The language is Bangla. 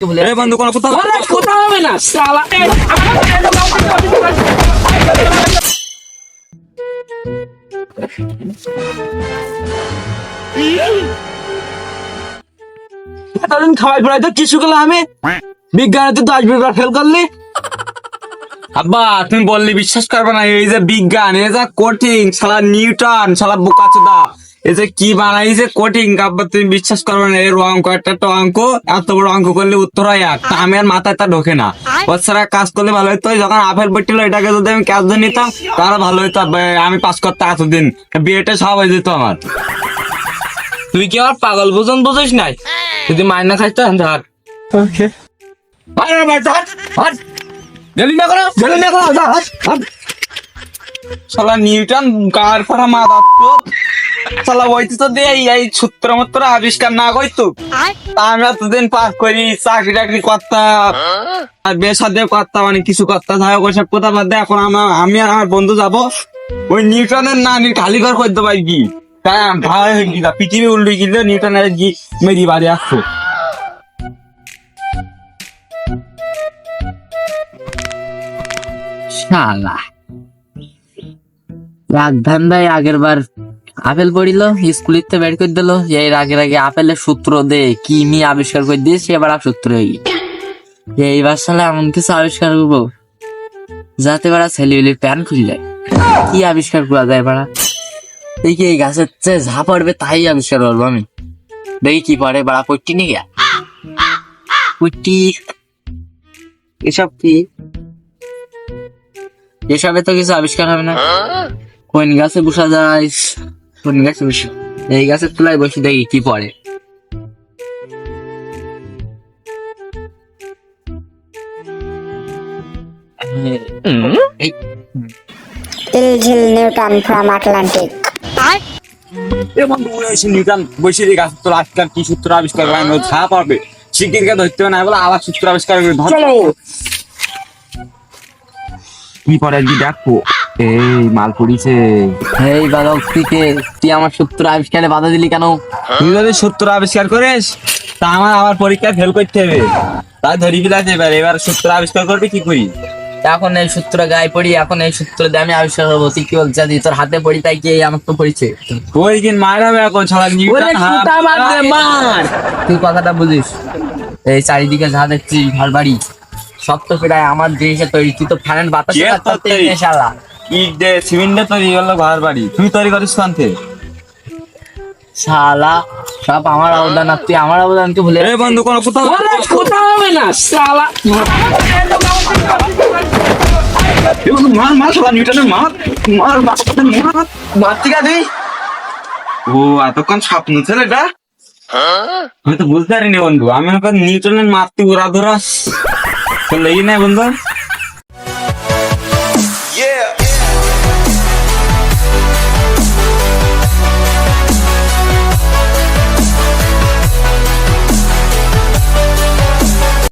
বন্ধু কোনো কোথাও কোথাও হবে না শালা এতদিন খাওয়াই পড়াই তো কিছু গেল আমি বিজ্ঞানে তো 10 ফেল করলি। আব্বা তুমি বললি বিশ্বাস করবে না, এই যে বিজ্ঞান এই যে কঠিন, শালা নিউটন শালা বোকাচোদা এই যে কি বানাইছে কঠিন, আব্বা তুমি বিশ্বাস করবে না। এর অঙ্ক একটা অঙ্ক এত বড় অঙ্ক করলে উত্তর হয় এক, তা আমি আর মাথায় তা ঢোকে না। বাচ্চারা কাজ করলে ভালো হতো, যখন আপেল পড়ছিল এটাকে যদি আমি কাজ ধরে নিতাম তাহলে ভালো হতো, আমি পাস করতে এতদিন বিয়েটা সব হয়ে যেত আমার। তুই কি আমার পাগল বুঝন বুঝিস নাই? যদি মাইনা খাইছ তো ধর শালা নিউটন কার পড়া মাথা শালা বইতে তো দে এই সূত্র মূত্র আবিষ্কার না করতো আমরা এতদিন পাস করি, চাকরি টাকরি করতাম আর বেসাদে করতাম, মানে কিছু করতাম ওইসব কথা বাদ দিয়ে এখন আমি আর আমার বন্ধু যাবো ওই নিউটনের নানির কালীঘর করতে পারি কি ভাই পৃথিবী উল্টে গেলে নিউটনের কি মেরি বাড়ি আসছো। শালা রাজধান ভাই আগের বার আপেল পড়িল স্কুলিতে বের করে দিল, এর আগের আগে আপেলের সূত্র দে কি মি আবিষ্কার করে দিয়েছে, এবার আর সূত্র এইবার শালা এমন কিছু আবিষ্কার করবো যাতে বাড়া ছেলেগুলির প্যান খুলে যায়। কি আবিষ্কার করা যায় বাড়া? দেখি এই গাছের চেয়ে যা পড়বে তাই আবিষ্কার করবো আমি। দেখি কি পড়ে বাড়া। পট্টি নিয়ে গিয়া পট্টি এসব কি, এসবে তো কিছু আবিষ্কার হবে না। কোন গাছে বসা যায়, কোন গাছে বসে, এই গাছের তলায় বসে দেখি কি পড়ে। Ilgil Newton from Atlantic. Newton বসে যে গাছের তলা আজকাল কি সূত্র আবিষ্কার করে যা পারবে শিক্ষিকা ধরতে না বলে আবার সূত্র আবিষ্কার করে ধরো কি পরে কি দেখো এই মাল পড়িছে। এই বালক তুই আমার সূত্র আবিষ্কারে বাধা দিলি কেন? তুই যদি সূত্র আবিষ্কার করিস তা আমার আবার পরীক্ষায় ফেল করতে হবে, তাই ধরি বিলাস এবার সূত্র আবিষ্কার করবে কি করি? এখন এই সূত্র গায়ে পড়ি, এখন এই সূত্র দিয়ে আমি আবিষ্কার করবো। তুই কি বলছিস তোর হাতে পড়ি তাই কি আমার তো পড়িছে? ওই দিন মার হবে এখন ছাড়া মার তুই কথাটা বুঝিস। এই চারিদিকে যা দেখছি ঘর বাড়ি সব তো প্রায় আমার জিনিসে তৈরি, তুই তো ফ্যান বাতাস শালা ইট দে সিমেন্টে তৈরি হলো ঘর বাড়ি, তুই তৈরি করিস কান থেকে? শালা সব আমার অবদান, আর তুই আমার অবদানকে ভুলে এই বন্ধু কোনো কোথাও কোথাও হবে না শালা মার মার শালা নিউটনের মার মার বাচ্চাদের মার মার ঠিক আছে। ও এতক্ষণ স্বপ্ন ছেলেটা আমি তো বুঝতে পারিনি বন্ধু, আমি এখন নিউটনের মারতে উড়া ধরা লেগে নাই বন্ধু।